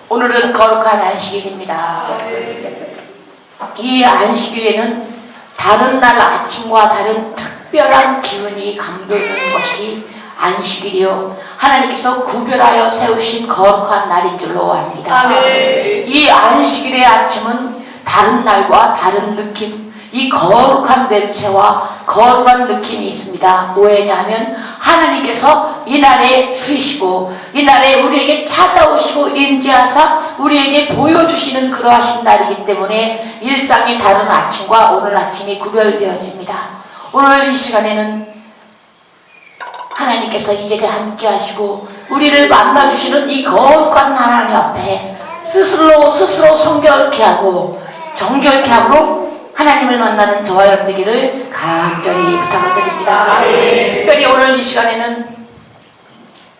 오늘은 거룩한 안식일입니다. 이 안식일에는 다른 날 아침과 다른 특별한 기운이 감도는 것이 안식일이요 하나님께서 구별하여 세우신 거룩한 날인 줄로 압니다. 이 안식일의 아침은 다른 날과 다른 느낌, 이 거룩한 냄새와 거룩한 느낌이 있습니다. 왜냐하면 하나님께서 이 날에 쉬시고 이 날에 우리에게 찾아오시고 임재하사 우리에게 보여주시는 그러하신 날이기 때문에 일상의 다른 아침과 오늘 아침이 구별되어집니다. 오늘 이 시간에는 하나님께서 이 자리에 함께 하시고 우리를 만나주시는 이 거룩한 하나님 앞에 스스로 성결케 하고 정결케 하고 하나님을 만나는 저와 여러분 되기를 간절히 부탁을 드립니다. 특별히 오늘 이 시간에는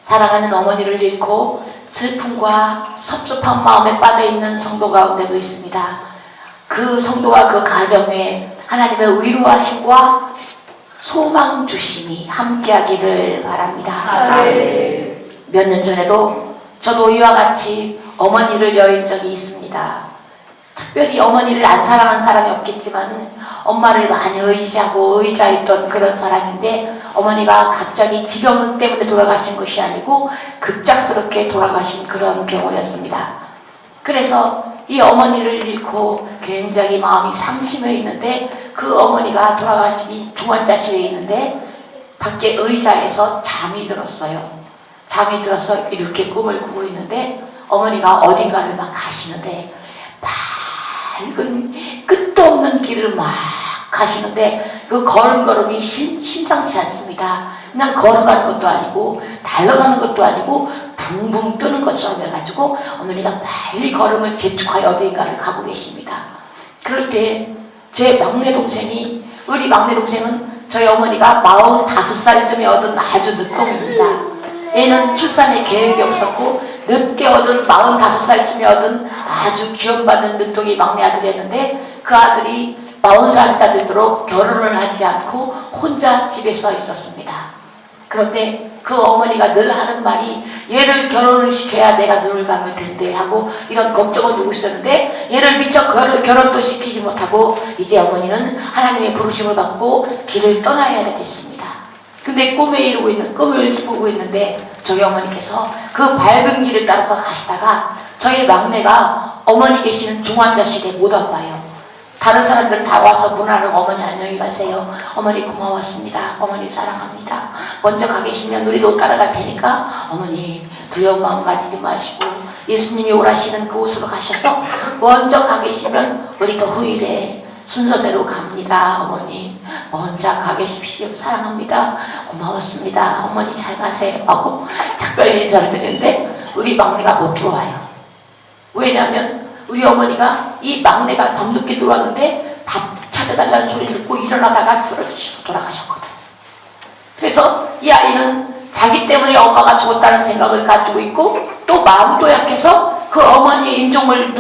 사랑하는 어머니를 잃고 슬픔과 섭섭한 마음에 빠져있는 성도 가운데도 있습니다. 그 성도와 그 가정에 하나님의 위로하심과 소망 주심이 함께하기를 바랍니다. 몇 년 전에도 저도 이와 같이 어머니를 여인 적이 있습니다. 특별히 어머니를 안 사랑하는 사람이 없겠지만 엄마를 많이 의지했던 그런 사람인데 어머니가 갑자기 지병 때문에 돌아가신 것이 아니고 급작스럽게 돌아가신 그런 경우였습니다. 그래서 이 어머니를 잃고 굉장히 마음이 상심해 있는데 그 어머니가 돌아가시기 중환자실에 있는데 밖에 의자에서 잠이 들었어요. 잠이 들어서 이렇게 꿈을 꾸고 있는데 어머니가 어딘가를 막 가시는데 밝은 끝도 없는 길을 막 가시는데 그 걸음걸음이 심상치 않습니다. 그냥 걸어가는 것도 아니고 달려가는 것도 아니고 붕붕 뜨는 것처럼 해가지고 어머니가 빨리 걸음을 재촉하여 어딘가를 가고 계십니다. 그럴 때 제 막내 동생이 우리 막내 동생은 저희 어머니가 45살쯤에 얻은 아주 늦동입니다. 얘는 출산에 계획이 없었고 늦게 얻은 45살쯤에 얻은 아주 기원받는 늦둥이 막내 아들이었는데 그 아들이 40살 다 되도록 결혼을 하지 않고 혼자 집에 서 있었습니다. 그런데 그 어머니가 늘 하는 말이 얘를 결혼을 시켜야 내가 눈을 감을 텐데 하고 이런 걱정을 두고 있었는데 얘를 미처 결혼도 시키지 못하고 이제 어머니는 하나님의 부르심을 받고 길을 떠나야 됐습니다. 근데 꿈을 꾸고 있는데 저희 어머니께서 그 밝은 길을 따라서 가시다가 저희 막내가 어머니 계시는 중환자실에 못 와봐요. 다른 사람들은 다 와서 문화를 어머니 안녕히 가세요. 어머니 고마웠습니다. 어머니 사랑합니다. 먼저 가 계시면 우리도 따라갈 테니까 어머니 두려운 마음 가지지 마시고 예수님이 오라시는 그곳으로 가셔서 먼저 가 계시면 우리도 후일에 순서대로 갑니다. 어머니 먼저 가 계십시오. 사랑합니다. 고마웠습니다. 어머니 잘 가세요 하고 특별히 인사를 드리는데 우리 막내가 못 들어와요. 왜냐하면 우리 어머니가 이 막내가 밤늦게 들어왔는데 밥 차려달라는 소리 듣고 일어나다가 쓰러지셔서 돌아가셨거든. 그래서 이 아이는 자기 때문에 엄마가 죽었다는 생각을 가지고 있고 또 마음도 약해서 그 어머니의 임종을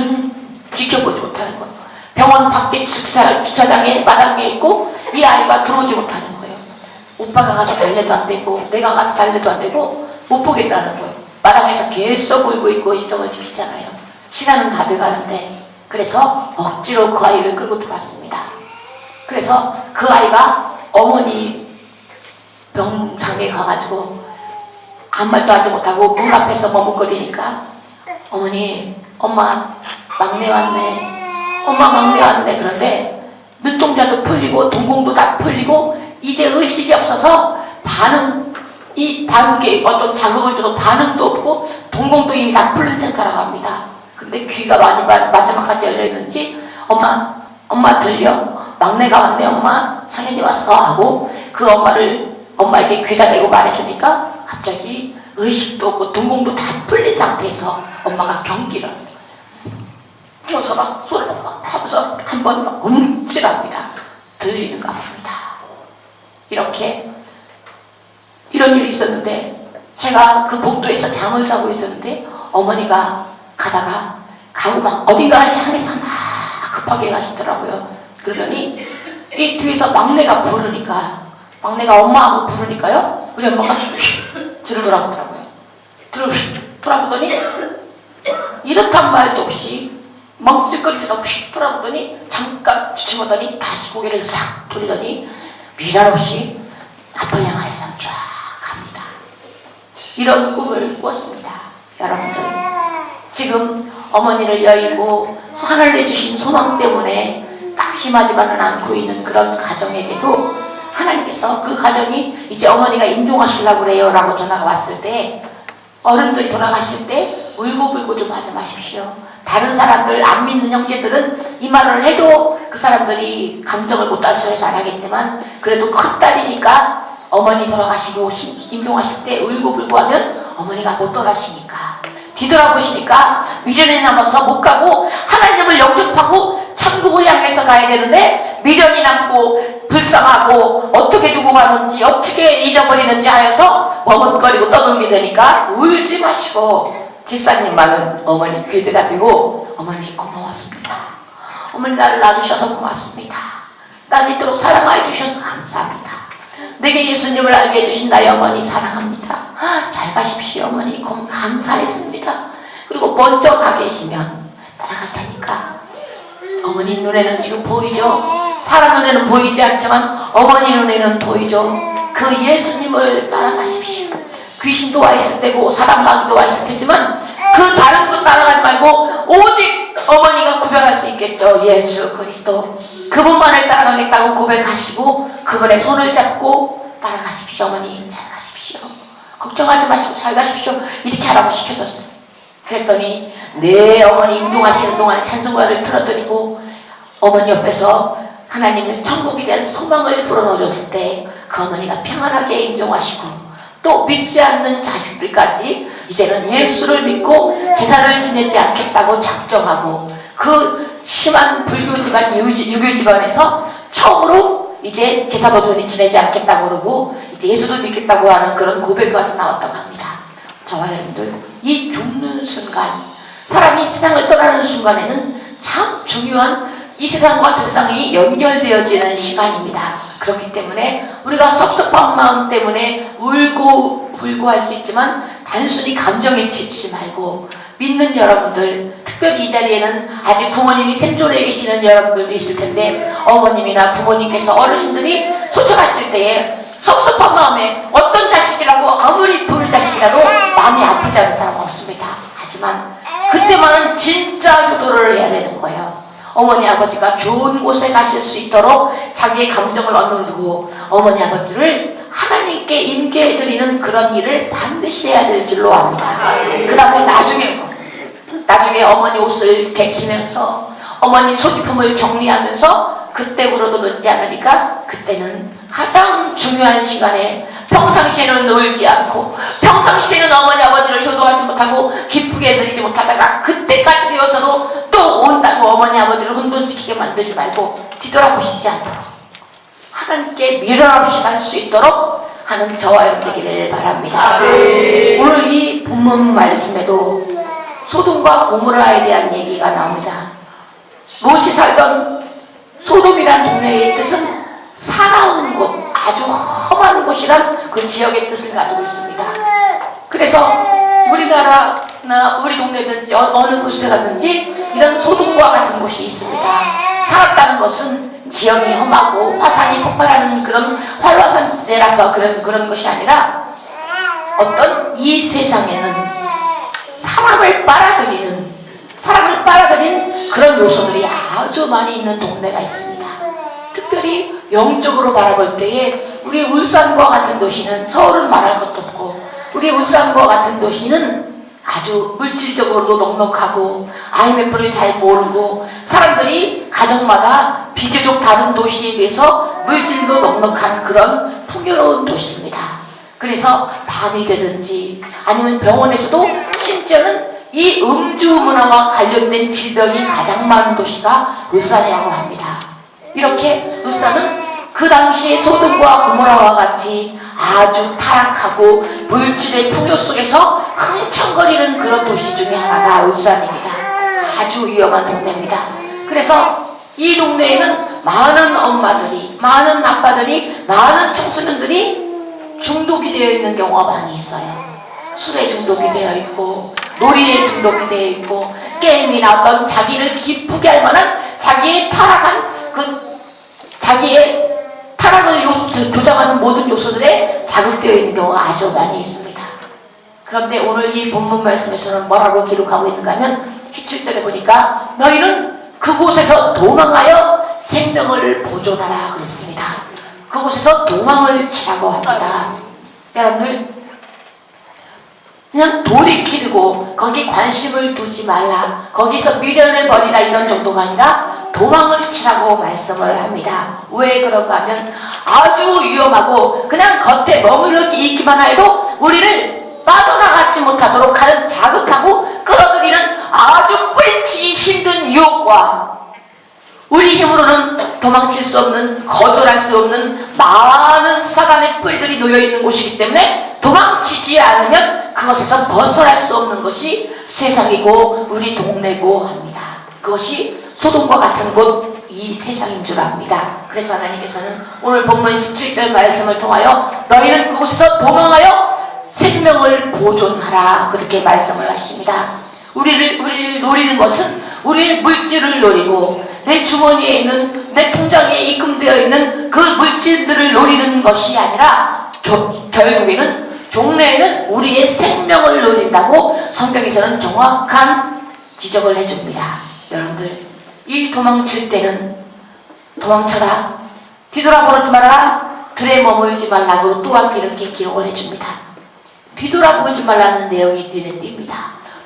지켜보지 못하는 거예요. 병원 밖에 주차장에 마당에 있고 이 아이가 들어오지 못하는 거예요. 오빠가 가서 달래도 안 되고 내가 가서 달래도 안 되고 못 보겠다는 거예요. 마당에서 계속 울고 있고 임종을 지키잖아요. 시간은 다 돼가는데 그래서 억지로 그 아이를 끌고 들어왔습니다. 그래서 그 아이가 어머니 병상에 가가지고 아무 말도 하지 못하고 문 앞에서 머뭇거리니까 어머니 엄마 막내 왔네 엄마 막내 왔네. 그런데 눈동자도 풀리고 동공도 다 풀리고 이제 의식이 없어서 반응게 어떤 자극을 줘도 반응도 없고 동공도 이미 다 풀린 상태라고 합니다. 근데 귀가 많이 마지막까지 열려있는지 엄마 들려? 막내가 왔네 엄마 상현이 왔어 하고 그 엄마에게 귀다 대고 말해주니까 갑자기 의식도 없고 동공도 다 풀린 상태에서 엄마가 경기를 그래서 막 소리를 하면서 한번 막 움찔합니다. 들리는가 봅니다. 이런 일이 있었는데 제가 그 복도에서 잠을 자고 있었는데 어머니가 가고 막 어딘가를 향해서 막 급하게 가시더라고요. 그러더니 이 뒤에서 막내가 엄마하고 부르니까요 우리 엄마가 뒤를 돌아보더라고요. 돌아보더니 이렇단 말도 없이 멍석거리면서 휙 돌아보더니 잠깐 주춤하더니 다시 고개를 싹 돌리더니 미련 없이 앞을 향해서 쫙 갑니다. 이런 꿈을 꾸었습니다. 여러분들, 지금 어머니를 여의고 하늘에 주신 소망 때문에 낙심하지만은 않고 있는 그런 가정에게도 하나님께서 그 가정이 이제 어머니가 임종하시려고 그래요 라고 전화가 왔을 때, 어른들이 돌아가실 때 울고불고 좀 하지 마십시오. 다른 사람들, 안 믿는 형제들은 이 말을 해도 그 사람들이 감정을 못 다스려서 안 하겠지만, 그래도 큰딸이니까 어머니 돌아가시고 임종하실 때 울고불고 하면 어머니가 못 돌아가시니까 뒤돌아보시니까 미련이 남아서 못 가고 하나님을 영접하고 천국을 향해서 가야 되는데 미련이 남고 불쌍하고 어떻게 두고 가는지 어떻게 잊어버리는지 하여서 머뭇거리고 떠들게 되니까 울지 마시고 집사님만은 어머니 귀대가 되고, 어머니 고마웠습니다. 어머니 나를 낳아주셔서 고맙습니다. 날 이토록 사랑하여 주셔서 감사합니다. 내게 예수님을 알게 해주신 나의 어머니 사랑합니다. 잘 가십시오 어머니. 감사했습니다. 그리고 먼저 가 계시면 따라갈 테니까 어머니 눈에는 지금 보이죠? 사람 눈에는 보이지 않지만 어머니 눈에는 보이죠? 그 예수님을 따라가십시오. 귀신도 와 있을 때고 사람 마귀도 와 있을 테지만 그 다른 것 따라가지 말고 오직 어머니가 구별할 수 있겠죠. 예수 그리스도, 그분만을 따라가겠다고 고백하시고 그분의 손을 잡고 따라가십시오. 어머니 잘 가십시오. 걱정하지 마시고 잘 가십시오. 이렇게 하라고 시켜줬어요. 그랬더니 내 어머니 임종하시는 동안에 찬송가를 틀어드리고 어머니 옆에서 하나님의 천국에 대한 소망을 불어넣어줬을 때 그 어머니가 평안하게 임종하시고, 또 믿지 않는 자식들까지 이제는 예수를 믿고 제사를 지내지 않겠다고 작정하고, 그 심한 불교 집안, 유교 집안에서 처음으로 이제 제사도 지내지 않겠다고 그러고 이제 예수도 믿겠다고 하는 그런 고백까지 나왔다고 합니다. 저와 여러분들, 이 죽는 순간, 사람이 세상을 떠나는 순간에는 참 중요한 이 세상과 저 세상이 연결되어지는 시간입니다. 그렇기 때문에 우리가 섭섭한 마음 때문에 울고 불고 할 수 있지만 단순히 감정에 지치지 말고, 믿는 여러분들, 특별히 이 자리에는 아직 부모님이 생존해 계시는 여러분들도 있을 텐데, 어머님이나 부모님께서 어르신들이 소천하실 때에 섭섭한 마음에 어떤 자식이라고 아무리 부를 자식이라도 마음이 아프지 않은 사람은 없습니다. 하지만 그때만은 진짜 효도를 해야 되는 거예요. 어머니 아버지가 좋은 곳에 가실 수 있도록 자기의 감정을 어누르고 어머니 아버지를 하나님께 인계해드리는 그런 일을 반드시 해야 될 줄로 압니다. 그 다음에 나중에 어머니 옷을 개키면서 어머니 소지품을 정리하면서 그때 울어도 늦지 않으니까, 그때는 가장 중요한 시간에 평상시에는 놀지 않고 평상시에는 어머니 아버지를 효도하지 못하고 기쁘게 해드리지 못하다가 그때까지 되어서도 또 온다고 어머니 아버지를 혼돈시키게 만들지 말고 뒤돌아보시지 않도록 하나님께 미련 없이 갈 수 있도록 하는 저와 여러분 되기를 바랍니다. 오늘 이 본문 말씀에도 소돔과 고모라에 대한 얘기가 나옵니다. 롯이 살던 소돔이란 동네의 뜻은 사나운 곳, 아주 험한 곳이란 그 지역의 뜻을 가지고 있습니다. 그래서 우리나라나 우리 동네든지 어느 곳에 가든지 이런 소돔과 같은 곳이 있습니다. 살았다는 것은 지형이 험하고 화산이 폭발하는 그런 활화산지대라서 그런 것이 아니라, 어떤 이 세상에는 사람을 빨아들인 그런 요소들이 아주 많이 있는 동네가 있습니다. 특별히 영적으로 바라볼 때에 우리 울산과 같은 도시는, 서울은 말할 것도 없고 우리 울산과 같은 도시는 아주 물질적으로도 넉넉하고 IMF를 잘 모르고 사람들이 가정마다 비교적 다른 도시에 비해서 물질도 넉넉한 그런 풍요로운 도시입니다. 그래서 밤이 되든지 아니면 병원에서도 심지어는 이 음주 문화와 관련된 질병이 가장 많은 도시가 울산이라고 합니다. 이렇게 울산은 그 당시에 소돔과 고모라와 같이 아주 타락하고 물질의 풍요 속에서 흥청거리는 그런 도시 중에 하나가 울산입니다. 아주 위험한 동네입니다. 그래서 이 동네에는 많은 엄마들이, 많은 아빠들이, 많은 청소년들이 중독이 되어 있는 경우가 많이 있어요. 술에 중독이 되어 있고 놀이에 중독이 되어 있고 게임이나 어떤 자기를 기쁘게 할 만한 자기의 자기의 타락을 조장하는 모든 요소들에 자극되어 있는 경우가 아주 많이 있습니다. 그런데 오늘 이 본문 말씀에서는 뭐라고 기록하고 있는가 하면 17절에 보니까 너희는 그곳에서 도망하여 생명을 보존하라 그랬습니다. 그곳에서 도망을 치라고 합니다. 여러분들 그냥 돌이키고 거기 관심을 두지 말라, 거기서 미련을 버리라 이런 정도가 아니라 도망을 치라고 말씀을 합니다. 왜 그런가 하면 아주 위험하고 그냥 겉에 머물러 있기만 해도 우리를 빠져나가지 못하도록 하는 자극하고 끌어들이는 아주 뿌리치기 힘든 유혹과 우리 힘으로는 도망칠 수 없는, 거절할 수 없는 많은 사단의 뿔들이 놓여있는 곳이기 때문에 도망치지 않으면 그것에서 벗어날 수 없는 것이 세상이고 우리 동네고 합니다. 그것이 소돔과 같은 곳, 이 세상인 줄 압니다. 그래서 하나님께서는 오늘 본문 17절 말씀을 통하여 너희는 그곳에서 도망하여 생명을 보존하라 그렇게 말씀을 하십니다. 우리를 노리는 것은 우리의 물질을 노리고 내 주머니에 있는, 내 통장에 입금되어 있는 그 물질들을 노리는 것이 아니라 결국에는 종래에는 우리의 생명을 노린다고 성경에서는 정확한 지적을 해줍니다. 여러분들 이 도망칠 때는 도망쳐라, 뒤돌아보지 말아라, 들에 머물지 말라고 또한 이렇게 기록을 해줍니다. 뒤돌아보지 말라는 내용이 눈에 띕니다.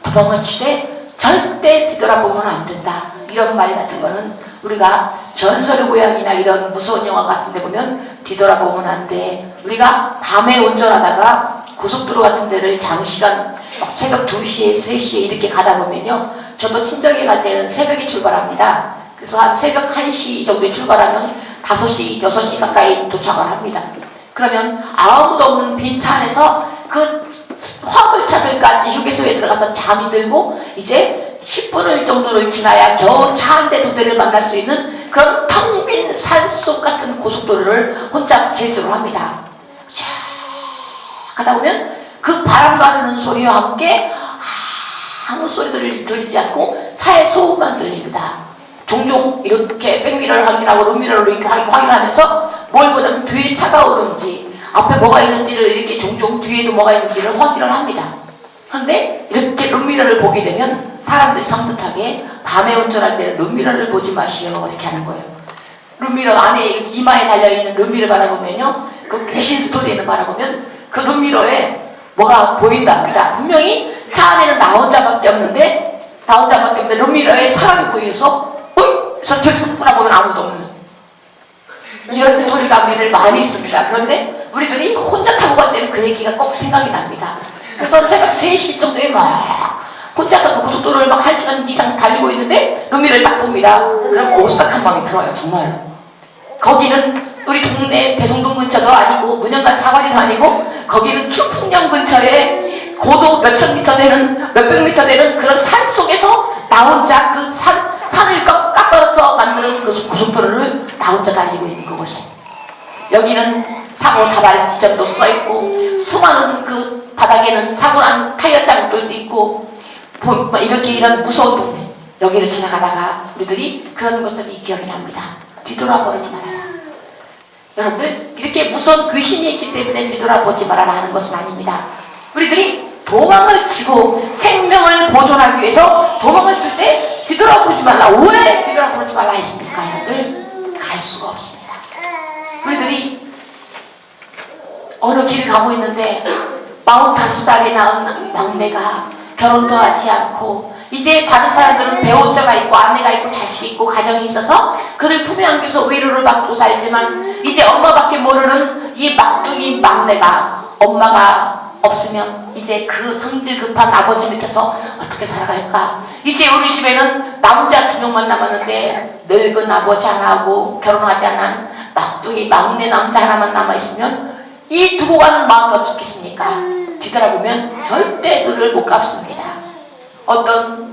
도망을 치되 절대 뒤돌아보면 안 된다. 이런 말 같은 거는 우리가 전설의 고향이나 이런 무서운 영화 같은 데 보면 뒤돌아보면 안 돼. 우리가 밤에 운전하다가 고속도로 같은 데를 장시간 새벽 2시에 3시에 이렇게 가다 보면요, 저도 친정에 갈 때는 새벽에 출발합니다. 그래서 한 새벽 1시 정도에 출발하면 5시, 6시 가까이 도착을 합니다. 그러면 아무도 없는 빈 차 안에서 그 화물차들까지 휴게소에 들어가서 잠이 들고 이제 10분을 정도를 지나야 겨우 차 한 대, 2대를 만날 수 있는 그런 텅 빈 산속 같은 고속도로를 혼자 질주를 합니다. 쫙 가다 보면 그 바람 가르는 소리와 함께 아무 소리들이 들리지 않고 차의 소음만 들립니다. 종종 이렇게 백미러를 확인하고 룸미러를 이렇게 확인하면서 뭘 보면 뒤에 차가 오는지 앞에 뭐가 있는지를 이렇게 종종 뒤에도 뭐가 있는지를 확인을 합니다. 그런데 이렇게 룸미러를 보게 되면 사람들이 섬뜩하게 밤에 운전할 때는 룸미러를 보지 마시오 이렇게 하는 거예요. 룸미러 안에 이마에 달려있는 룸미러 바라보면요, 그 귀신 스토리에는 바라보면 그 룸미러에 뭐가 보인답니다. 분명히 차 안에는 나 혼자밖에 없는데 룸미러에 사람이 보여서 그래서 저리 돌아보면 아무도 없는 이런 소리가 우리들 많이 있습니다. 그런데 우리들이 혼자 타고 갈 때는 그 얘기가 꼭 생각이 납니다. 그래서 새벽 3시 정도에 막 혼자서 고속도로를 막 1시간 이상 달리고 있는데 룸미러를 딱 봅니다. 그럼 오싹한 마음이 들어요. 정말로. 거기는 우리 동네 배송동 근처도 아니고 문현관 사거리도 아니고 거기는 추풍령 근처에 고도 몇천 미터 되는, 몇백 미터 되는 그런 산 속에서 나 혼자 그 산을 깎아서 만드는 그 고속도로를 나 혼자 달리고 있는 그곳이. 여기는 사고 다발 지점도 써있고 수많은 그 바닥에는 사고난 타이어장들도 있고 이렇게 이런 무서운 동네, 여기를 지나가다가 우리들이 그런 것들이 기억이 납니다. 뒤돌아버리지 말아라. 여러분들 이렇게 무서운 귀신이 있기 때문에 뒤돌아보지 말아라 하는 것은 아닙니다. 우리들이 도망을 치고 생명을 보존하기 위해서 도망을 칠 때 뒤돌아보지 말라. 왜 뒤돌아보지 말라 했습니까? 여러분들 갈 수가 없습니다. 우리들이 어느 길을 가고 있는데 45살에 낳은 막내가 결혼도 하지 않고 이제 다른 사람들은 배우자가 있고 아내가 있고 자식이 있고 가정이 있어서 그를 품에 안겨서 위로를 받고 살지만 이제 엄마밖에 모르는 이 막둥이 막내가 엄마가 없으면 이제 그 성질 급한 아버지 밑에서 어떻게 살아갈까? 이제 우리 집에는 남자 2명만 남았는데 늙은 아버지 하나하고 결혼하지 않은 막둥이 막내 남자 하나만 남아있으면 이 두고 가는 마음이 어떻겠습니까? 뒤돌아보면 절대 눈을 못 감습니다. 어떤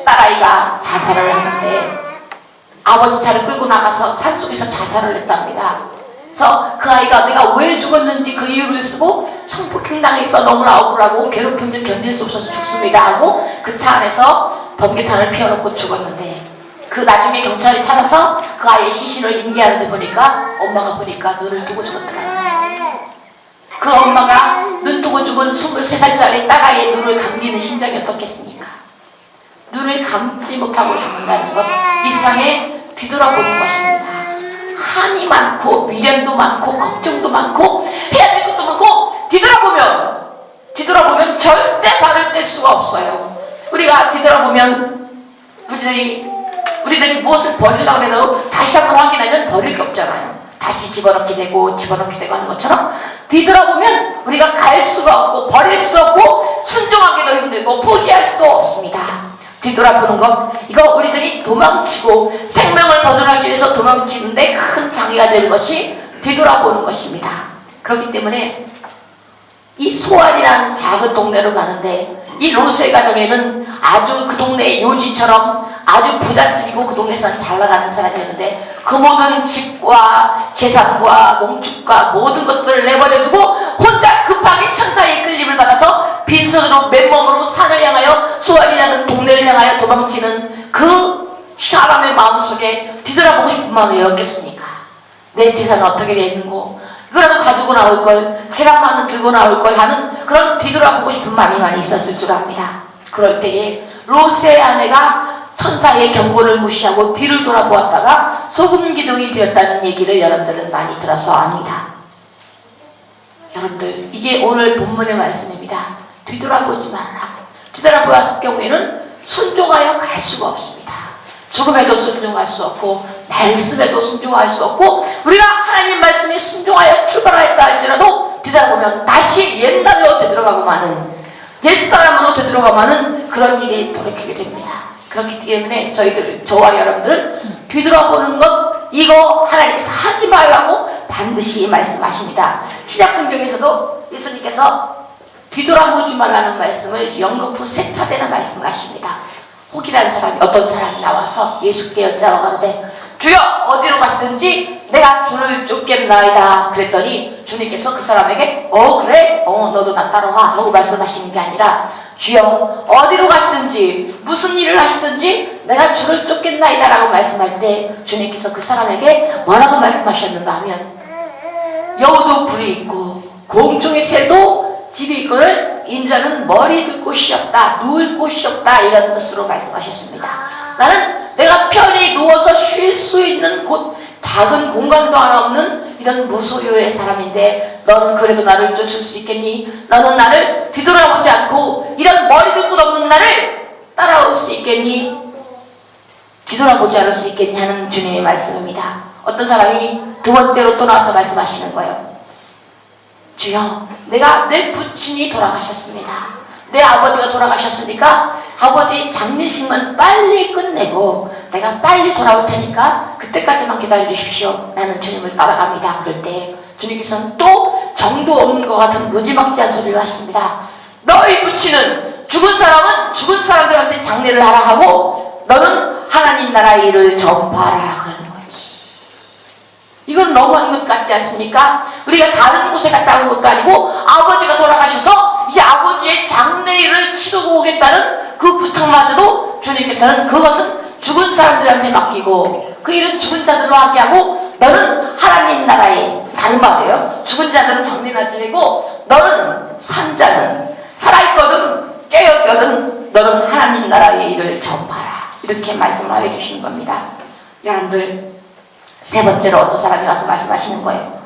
딸아이가 자살을 하는데 아버지 차를 끌고 나가서 산속에서 자살을 했답니다. 그래서 그 아이가 내가 왜 죽었는지 그 이유를 쓰고 성폭행당해서 너무나 억울하고 괴롭힘을 견딜 수 없어서 죽습니다 하고 그 차 안에서 번개탄을 피워놓고 죽었는데, 그 나중에 경찰이 찾아서 그 아이의 시신을 인계하는데 보니까 엄마가 보니까 눈을 뜨고 죽었더라고요. 그 엄마가 눈 뜨고 죽은 23살짜리 딸아이의 눈을 감기는 심정이 어떻겠습니까? 눈을 감지 못하고 죽는다는 것, 이 세상에 뒤돌아보는 것입니다. 한이 많고 미련도 많고 걱정도 많고 해야 될 것도 많고 뒤돌아보면 절대 발을 뗄 수가 없어요. 우리가 뒤돌아보면 우리들이 무엇을 버리려고 해도 다시 한번 확인하면 버릴 게 없잖아요. 다시 집어넣게 되고 하는 것처럼 뒤돌아보면 우리가 갈 수가 없고 버릴 수가 없고 순종하기도 힘들고 포기할 수도 없습니다. 뒤돌아보는 것, 이거 우리들이 도망치고 생명을 보존하기 위해서 도망치는데 큰 장애가 되는 것이 뒤돌아보는 것입니다. 그렇기 때문에 이 소알이라는 작은 동네로 가는데, 이 롯의 가정에는 아주 그 동네의 요지처럼 아주 부잣집이고 그 동네에서는 잘 나가는 사람이었는데, 그 모든 집과 재산과 농축과 모든 것들을 내버려두고 혼자 급하게 천사의 끌림을 받아서 빈손으로 맨몸으로 산을 향하여 소알이라는 동네를 향하여 도망치는 그 사람의 마음속에 뒤돌아보고 싶은 마음이 왜 없겠습니까? 내 재산은 어떻게 되는고, 이거라도 가지고 나올 걸, 지갑만은 들고 나올 걸 하는 그런 뒤돌아보고 싶은 마음이 많이 있었을 줄 압니다. 그럴 때에 롯의 아내가 천사의 경고를 무시하고 뒤를 돌아보았다가 소금 기둥이 되었다는 얘기를 여러분들은 많이 들어서 압니다. 여러분들, 이게 오늘 본문의 말씀입니다. 뒤돌아보지 말라. 뒤돌아보았을 경우에는 순종하여 갈 수가 없습니다. 죽음에도 순종할 수 없고 말씀에도 순종할 수 없고, 우리가 하나님 말씀에 순종하여 출발하였다 할지라도 뒤돌아보면 다시 옛날로 되돌아가고 마는, 옛사람으로 되돌아가고 마는 그런 일이 돌이키게 됩니다. 그렇기 때문에 저와 여러분들 뒤돌아보는 것, 이거 하나님께서 하지 말라고 반드시 말씀하십니다. 신약성경에서도 예수님께서 뒤돌아보지 말라는 말씀을 연극 후 3차례나 말씀을 하십니다. 혹이라는 사람이, 어떤 사람이 나와서 예수께 여짜와 가로되 주여 어디로 가시든지 내가 주를 쫓겠나이다 그랬더니 주님께서 그 사람에게 그래? 너도 나 따라와 하고 말씀하시는 게 아니라 주여 어디로 가시든지 무슨 일을 하시든지 내가 주를 쫓겠나이다 라고 말씀할 때 주님께서 그 사람에게 뭐라고 말씀하셨는가 하면, 여우도 굴이 있고 공중의 새도 집에 있거늘 인자는 머리 둘 곳이 없다, 누울 곳이 없다, 이런 뜻으로 말씀하셨습니다. 나는 내가 편히 누워서 쉴 수 있는 곳, 작은 공간도 하나 없는 이런 무소유의 사람인데 너는 그래도 나를 쫓을 수 있겠니? 너는 나를 뒤돌아보지 않고 이런 머리 둘 곳 없는 나를 따라올 수 있겠니? 뒤돌아보지 않을 수 있겠니? 하는 주님의 말씀입니다. 어떤 사람이 두 번째로 또 나와서 말씀하시는 거예요. 주여, 내가 내 부친이 돌아가셨습니다. 내 아버지가 돌아가셨으니까 아버지 장례식만 빨리 끝내고 내가 빨리 돌아올 테니까 그때까지만 기다려 주십시오. 나는 주님을 따라갑니다. 그럴 때 주님께서는 또 정도 없는 것 같은 무지막지한 소리를 하십니다. 너희 부친은 죽은 사람은 죽은 사람들한테 장례를 하라 하고 너는 하나님 나라의 일을 전파하라. 이건 너무한 것 같지 않습니까? 우리가 다른 곳에 갔다 온 것도 아니고 아버지가 돌아가셔서 이제 아버지의 장례일을 치르고 오겠다는 그 부탁마저도 주님께서는 그것은 죽은 사람들한테 맡기고 그 일은 죽은 자들로 하게 하고 너는 하나님 나라에, 다른 말이에요, 죽은 자들은 장례나 지내고 너는 산 자는 살아있거든 깨어있거든 너는 하나님 나라의 일을 전파하라, 이렇게 말씀을 해주신 겁니다. 여러분들, 세 번째로 어떤 사람이 와서 말씀하시는 거예요.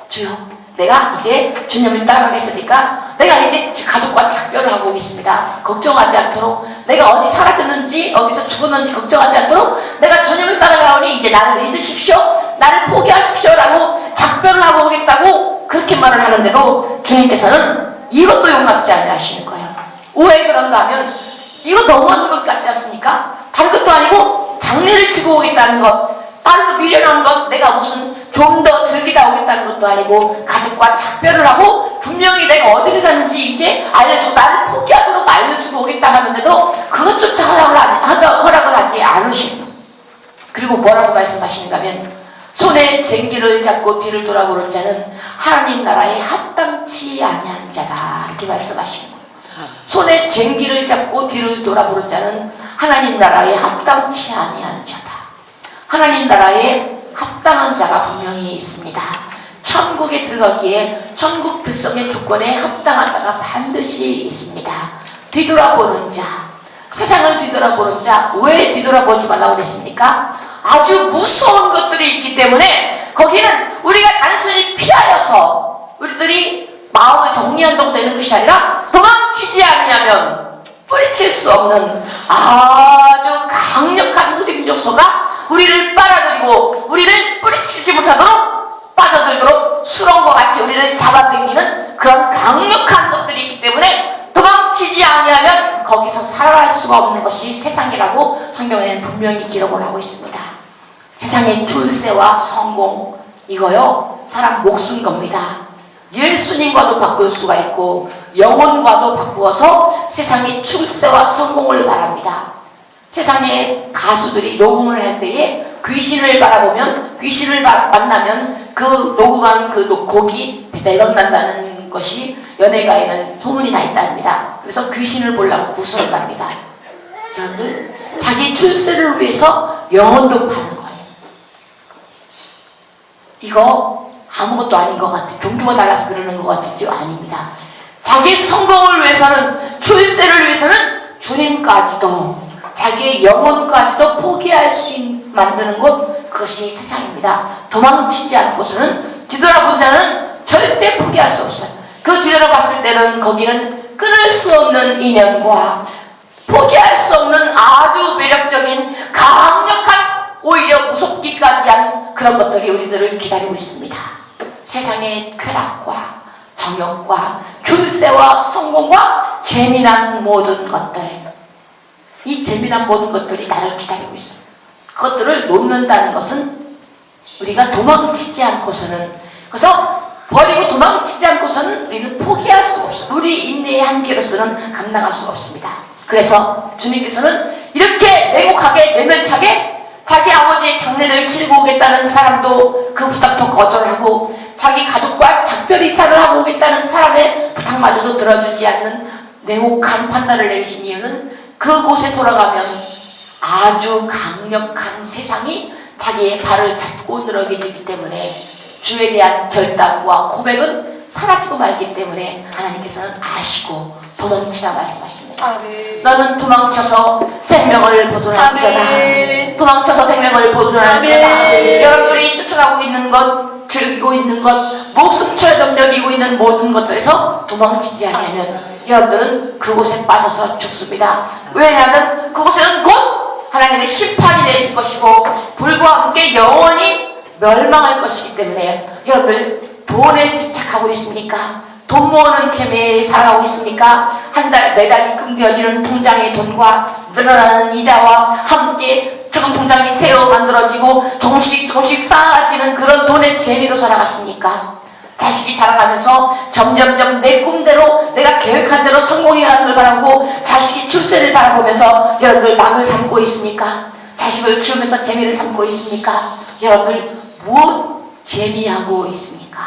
주여, 내가 이제 주님을 따라가겠으니까 내가 이제 가족과 작별을 하고 오겠습니다. 걱정하지 않도록, 내가 어디 살았는지 어디서 죽었는지 걱정하지 않도록 내가 주님을 따라가오니 이제 나를 잊으십시오, 나를 포기하십시오 라고 작별을 하고 오겠다고 그렇게 말을 하는데도 주님께서는 이것도 용납지 않으시는 거예요. 왜 그런가 하면 이거 너무한 것 같지 않습니까? 다른 것도 아니고 장례를 치고 오겠다는 것, 다른 거 미련한 것, 내가 무슨 좀 더 즐기다 오겠다는 것도 아니고 가족과 작별을 하고 분명히 내가 어디를 갔는지 이제 알려주고 나를 포기하도록 알려주고 오겠다 하는데도 그것조차 허락을 하지 않으시고, 그리고 뭐라고 말씀하시는가 하면 손에 쟁기를 잡고 뒤를 돌아보는 자는 하나님 나라에 합당치 아니한 자다. 이렇게 말씀하시는 거예요. 손에 쟁기를 잡고 뒤를 돌아보는 자는 하나님 나라에 합당치 아니한 자다. 하나님 나라에 합당한 자가 분명히 있습니다. 천국에 들어가기에 천국 백성의 조건에 합당한 자가 반드시 있습니다. 뒤돌아보는 자, 세상을 뒤돌아보는 자, 왜 뒤돌아보지 말라고 그랬습니까? 아주 무서운 것들이 있기 때문에 거기는 우리가 단순히 피하여서 우리들이 마음을 정리한다고 되는 것이 아니라 도망치지 않으려면 뿌리칠 수 없는 아주 강력한 흡입 요소가 우리를 빨아들이고 우리를 뿌리치지 못하도록 빠져들도록 수렁과 같이 우리를 잡아당기는 그런 강력한 것들이 있기 때문에 도망치지 않으려면 거기서 살아갈 수가 없는 것이 세상이라고 성경에는 분명히 기록을 하고 있습니다. 세상의 출세와 성공, 이거요 사람 목숨 겁니다. 예수님과도 바꿀 수가 있고 영혼과도 바꾸어서 세상의 출세와 성공을 바랍니다. 세상의 가수들이 녹음을 할 때에 귀신을 바라보면, 귀신을 만나면 그 녹음한 그 곡이 대박난다는 것이 연예가에는 소문이 나 있답니다. 그래서 귀신을 보려고 구슬을 갑니다. 여러분들, 자기 출세를 위해서 영혼도 파는 거예요. 이거 아무것도 아닌 것 같아요. 종교가 달라서 그러는 것 같지요? 아닙니다. 자기 성공을 위해서는, 출세를 위해서는 주님까지도 자기의 영혼까지도 포기할 수 만드는 곳, 그것이 세상입니다. 도망치지 않고서는 뒤돌아본 자는 절대 포기할 수 없어요. 그 뒤돌아봤을 때는 거기는 끊을 수 없는 인연과 포기할 수 없는 아주 매력적인 강력한 오히려 무섭기까지 한 그런 것들이 우리들을 기다리고 있습니다. 세상의 쾌락과 정욕과 출세와 성공과 재미난 모든 것들, 이 재미난 모든 것들이 나를 기다리고 있어요. 그것들을 놓는다는 것은 우리가 도망치지 않고서는, 그래서 버리고 도망치지 않고서는 우리는 포기할 수 없어요. 우리 인내의 한계로서는 감당할 수 없습니다. 그래서 주님께서는 이렇게 냉혹하게 매면차게 자기 아버지의 장례를 치르고 오겠다는 사람도 그 부탁도 거절하고 자기 가족과 작별 인사를 하고 오겠다는 사람의 부탁마저도 들어주지 않는 냉혹한 판단을 내리신 이유는 그곳에 돌아가면 아주 강력한 세상이 자기의 발을 잡고 늘어지기 때문에 주에 대한 결단과 고백은 사라지고 말기 때문에 하나님께서는 아시고 도망치라 말씀하십니다. 아멘. 너는 도망쳐서 생명을 보존할 자다. 도망쳐서 생명을 보존할 자다. 여러분들이 쫓아가고 있는 것, 즐기고 있는 것, 목숨처럼 여기고 있는 모든 것들에서 도망치지 않으면 여러분들은 그곳에 빠져서 죽습니다. 왜냐하면 그곳에는 곧 하나님의 심판이 내릴 것이고 불과 함께 영원히 멸망할 것이기 때문에 여러분들 돈에 집착하고 있습니까? 돈 모으는 재미에 살아가고 있습니까? 한 달 매달 입금되어지는 통장의 돈과 늘어나는 이자와 함께 조금 통장이 새로 만들어지고 조금씩 쌓아지는 그런 돈의 재미로 살아가십니까? 자식이 자라가면서 점점점 내 꿈대로 내가 계획한 대로 성공해가는 걸 바라고 자식이 출세를 바라보면서 여러분들 낙을 삼고 있습니까? 자식을 키우면서 재미를 삼고 있습니까? 여러분들 무엇 재미하고 있습니까?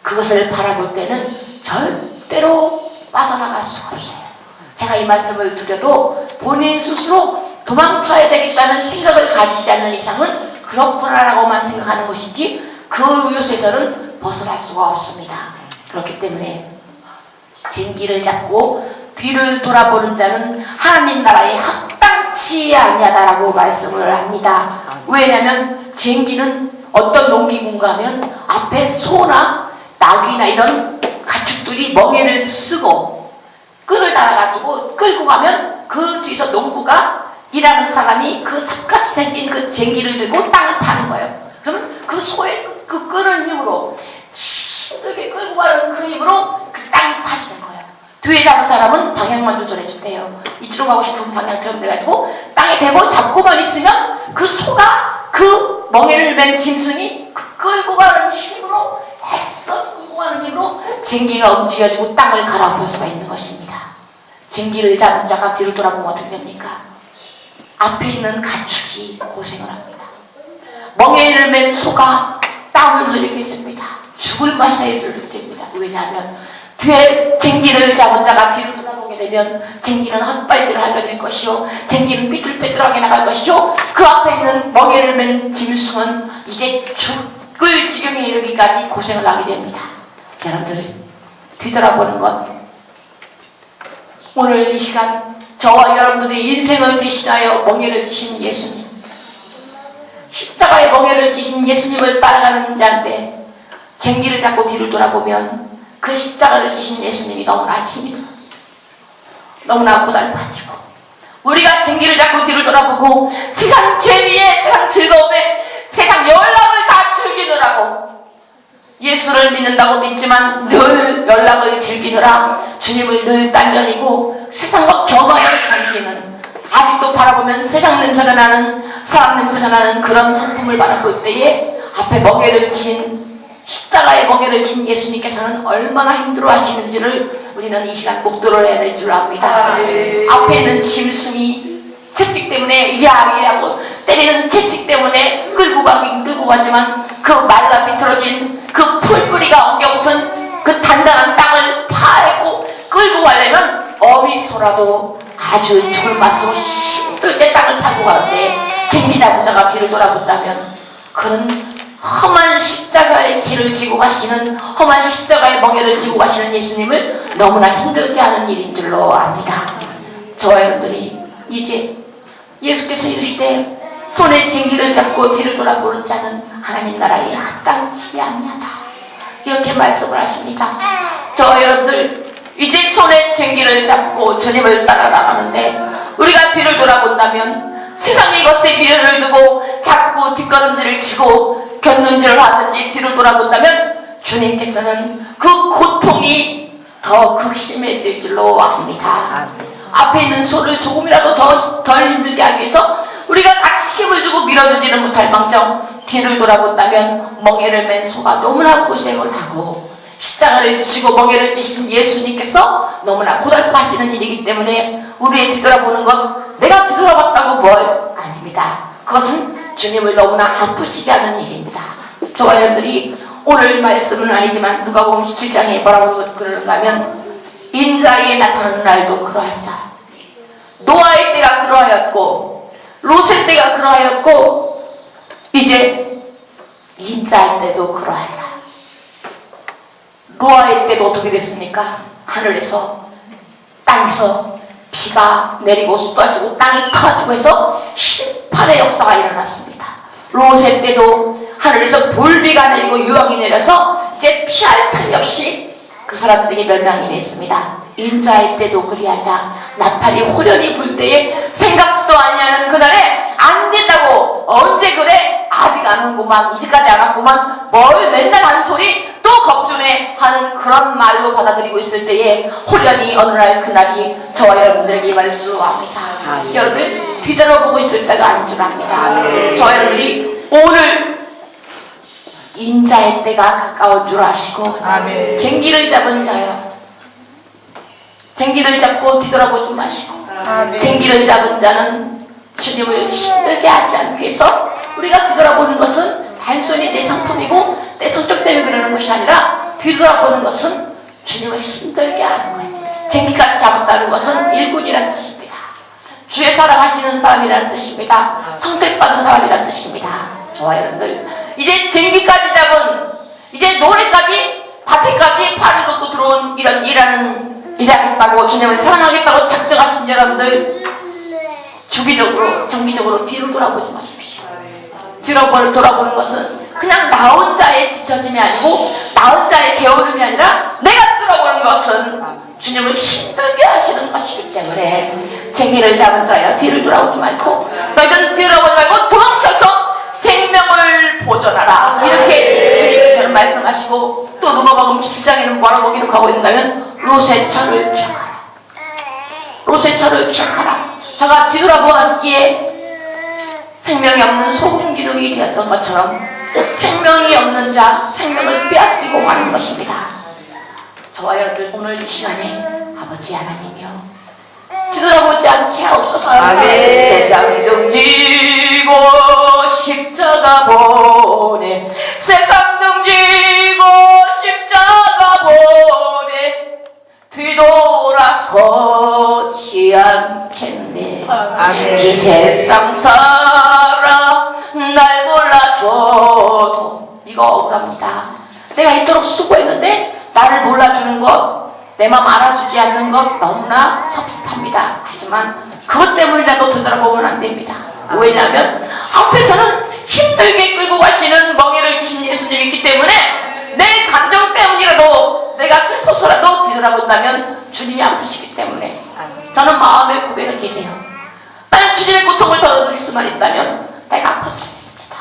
그것을 바라볼 때는 절대로 빠져나갈 수가 없어요. 제가 이 말씀을 드려도 본인 스스로 도망쳐야 되겠다는 생각을 가지지 않는 이상은 그렇구나라고만 생각하는 것이지 그 요소에서는 벗어날 수가 없습니다. 그렇기 때문에 쟁기를 잡고 뒤를 돌아보는 자는 하나님 나라에 합당치 아니하다라고 말씀을 합니다. 왜냐하면 쟁기는 어떤 농기구인가 하면 앞에 소나 나귀나 이런 가축들이 멍에를 쓰고 끈을 달아가지고 끌고 가면 그 뒤에서 농부가 일하는 사람이 그 삽같이 생긴 그 쟁기를 들고 땅을 파는 거예요. 그러면 그 소의 그 끄는 힘으로 힘들게 끌고 가는 그 힘으로 그 땅이 파지는 거예요. 뒤에 잡은 사람은 방향만 조절해 준대요. 이쪽으로 가고 싶은 방향처럼 돼가지고 땅에 대고 잡고만 있으면 그 소가 그 멍에를 맨 짐승이 그 끌고 가는 힘으로 애써 끌고 가는 힘으로 쟁기가 움직여지고 땅을 갈아엎을 수가 있는 것입니다. 쟁기를 잡은 자가 뒤를 돌아보면 어떻게 됩니까? 앞에 있는 가축이 고생을 합니다. 멍에를 맨 소가 땀을 흘리게 됩니다. 죽을 맛에 이르게 됩니다. 왜냐하면 뒤에 쟁기를 잡은 자가 뒤로 돌아보게 되면 쟁기는 헛발질을 하게 될 것이요, 쟁기는 삐뚤빼뚤하게 나갈 것이요, 그 앞에 있는 멍에를 맨 짐승은 이제 죽을 지경에 이르기까지 고생을 하게 됩니다. 여러분들, 뒤돌아보는 것, 오늘 이 시간 저와 여러분들의 인생을 대신하여 멍에를 지신 예수님, 십자가의 멍에를 지신 예수님을 따라가는 자인데 쟁기를 잡고 뒤를 돌아보면 그 십자가를 지신 예수님이 너무나 힘이 들어요. 너무나 고달파지고, 우리가 쟁기를 잡고 뒤를 돌아보고 세상 재미에, 세상 즐거움에, 세상 연락을 다 즐기느라고, 예수를 믿는다고 믿지만 늘 연락을 즐기느라 주님을 늘 딴전이고 세상과 겸하여 섬기는, 아직도 바라보면 세상 냄새가 나는, 사람 냄새가 나는 그런 성품을 바라볼 때에 앞에 멍에를 진, 십자가의 멍에를 진 예수님께서는 얼마나 힘들어 하시는지를 우리는 이 시간 목도를 해야 될 줄 압니다. 앞에 있는 짐승이 채찍 때문에 야야하고 때리는 채찍 때문에 끌고 가지만 그 말라 비틀어진 그 풀뿌리가 엉겨붙은 그 단단한 땅을 파고 끌고 가려면 어미소라도 아주 졸맞서 힘들게 땅을 타고 가는데 쟁기 잡은 자가 뒤를 돌아본다면 그런 험한 십자가의 길을 지고 가시는, 험한 십자가의 멍에를 지고 가시는 예수님을 너무나 힘들게 하는 일인 줄로 압니다. 저와 여러분들이 이제 예수께서 이르시되 손에 쟁기를 잡고 뒤를 돌아보는 자는 하나님 나라에 합당치 아니하다, 이렇게 말씀을 하십니다. 저와 여러분들 이제 손에 쟁기를 잡고 주님을 따라 나가는데 우리가 뒤를 돌아본다면 세상의 것에 미련을 두고 자꾸 뒷걸음질을 치고 견눈질을 하든지 뒤를 돌아본다면 주님께서는 그 고통이 더 극심해질 줄로 압니다. 앞에 있는 소를 조금이라도 덜 힘들게 하기 위해서 우리가 같이 힘을 주고 밀어주지는 못할 망정 뒤를 돌아본다면 멍에를 맨 소가 너무나 고생을 하고 십자가를 지시고 멍에를 지신 예수님께서 너무나 고달파하시는 일이기 때문에 우리의 뒤돌아보는 것, 내가 뒤돌아봤다고 뭘 아닙니다. 그것은 주님을 너무나 아프시게 하는 일입니다. 저와 여러분들이 오늘 말씀은 아니지만 누가복음 17장에 뭐라고 그러는가 하면 인자에 나타나는 날도 그러합니다. 노아의 때가 그러하였고 롯의 때가 그러하였고 이제 인자의 때도 그러하리라. 노아의 때도 어떻게 됐습니까? 하늘에서 땅에서 비가 내리고 쏟아지고 땅이 터지고 해서 심판의 역사가 일어났습니다. 롯의 때도 하늘에서 불비가 내리고 유황이 내려서 이제 피할 틈이 없이 그 사람들에게 멸망이 됐습니다. 인자의 때도 그리하리라. 나팔이 호련히 불 때에 생각지도 아니하는 그날에 안 된다고, 언제 그래? 아직 안 온구만, 이제까지 안 왔구만, 뭘 맨날 하는 소리 또 겁주네 하는 그런 말로 받아들이고 있을 때에 호련히 어느 날 그날이 저와 여러분들에게 임할 줄 압니다. 여러분 뒤돌아보고 있을 때가 아닌 줄 압니다. 저와 여러분들이 오늘 인자의 때가 가까운 줄 아시고 쟁기를 잡은 자요, 쟁기를 잡고 뒤돌아보지 마시고 쟁기를 잡은 자는 주님을 힘들게 하지 않기 위해서 우리가 뒤돌아보는 것은 단순히 내 성품이고 내 성격 때문에 그러는 것이 아니라 뒤돌아보는 것은 주님을 힘들게 하는 거예요. 쟁기까지 잡았다는 것은 일꾼이라는 뜻입니다. 주의 사랑하시는 사람이라는 뜻입니다. 선택받은 사람이라는 뜻입니다. 저와 여러분들 이제 쟁기까지 잡은, 이제 노래까지 밭에까지 팔을 걷고 들어온 이런 일하겠다고 주님을 사랑하겠다고 작정하신 여러분들 주기적으로 정기적으로 뒤를 돌아보지 마십시오. 뒤로 돌아보는 것은 그냥 나 혼자의 뒤처짐이 아니고 나 혼자의 게으름이 아니라 내가 뒤돌아보는 것은 주님을 힘들게 하시는 것이기 때문에 쟁기를 잡은 자여 뒤를 돌아보지 말고 너희는 뒤돌아보지 말고 도망쳐서 생명을 보존하라, 이렇게 주님께서는 말씀하시고 또 누가복음 17장에는 뭐라고 기록하고 있는가면 롯의 철을 기억하라. 롯의 철을 기억하라. 저가 뒤돌아보았기에 생명이 없는 소금 기둥이 되었던 것처럼 생명이 없는 자 생명을 빼앗기고 마는 것입니다. 저와 여러분들 오늘 이 시간에 아버지 하나님이여 뒤돌아보지 않게 하옵소서. 세상 등지고 십자가 십자가 보내 세상 등지고 십자가 보내 뒤돌아서지 않겠네. 아멘. 이 세상 살아 날 몰라줘도 이거 억울합니다. 내가 이토록 수고했는데 나를 몰라주는 것, 내 맘 알아주지 않는 것 너무나 섭섭합니다. 하지만 그것 때문이라도 되돌아보면 안 됩니다. 왜냐하면 앞에서는 힘들게 끌고 가시는 멍에를 주신 예수님이 있기 때문에 내 감정 때문이라도 내가 슬퍼서라도 뒤돌아본다면 주님이 아프시기 때문에 저는 마음의 고백을 해요. 나는 주님의 고통을 덜어드릴 수만 있다면 내가 아파서 하겠습니다.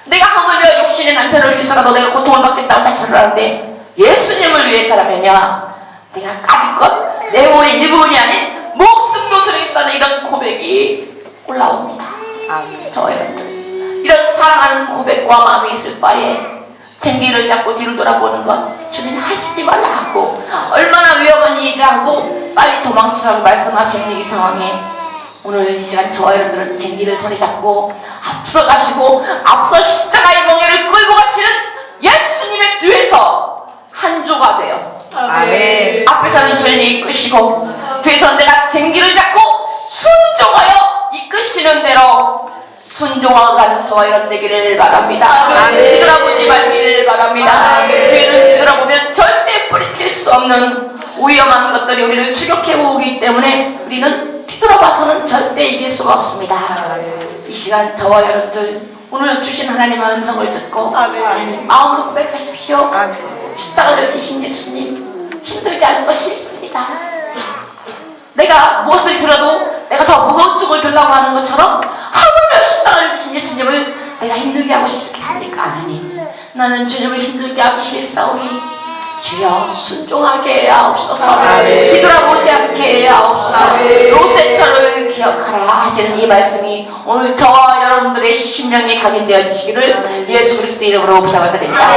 내가 하물며 육신의 남편을 위해서라도 내가 고통을 받겠다고 자처를 하는데 예수님을 위해서라면야 내가 가지껏 내 몸의 일부분이 아닌 목숨도 드리겠다는 이런 고백이 올라옵니다. 저 여러분들 이런 사랑하는 고백과 마음이 있을 바에 쟁기를 잡고 뒤로 돌아보는 것 주님 하시지 말라 하고 얼마나 위험한 일이라고 빨리 도망치라고 말씀하시는 이 상황에 오늘 이 시간 저와 여러분들은 쟁기를 손에 잡고 앞서 가시고 앞서 십자가의 멍에를 끌고 가시는 예수님의 뒤에서 한 조가 돼요. 아멘. 앞에서는 주님이 이끄시고 뒤에서 내가 쟁기를 잡고 순종하여 이끄시는 대로 순종하가는 저와 여러분 되기를 바랍니다. 뒤돌아보지 마시기를 바랍니다. 뒤는 뒤돌아보면 절대 뿌리칠 수 없는 위험한 것들이 우리를 추격해 오기 때문에 우리는 뒤돌아봐서는 절대 이길 수가 없습니다. 이 시간 저와 여러분들 오늘 주신 하나님의 음성을 듣고 하나님 마음으로 고백하십시오. 십자가를 지신 예수님 힘들게 하는 것이 싫습니다. 내가 무엇을 들어도 내가 더 무거운 쪽을 들라고 하는 것처럼 하물며 십자가를 지신 예수님을 내가 힘들게 하고 싶습니까? 하나님 나는 주님을 힘들게 하기 싫사오니 주여 순종하게 하옵소서. 뒤돌아보지 않게 하옵소서. 요셉처럼 기억하라 하시는 이 말씀이 오늘 저와 여러분들의 심령에 각인되어 주시기를 예수 그리스도 이름으로 부탁을 드립니다.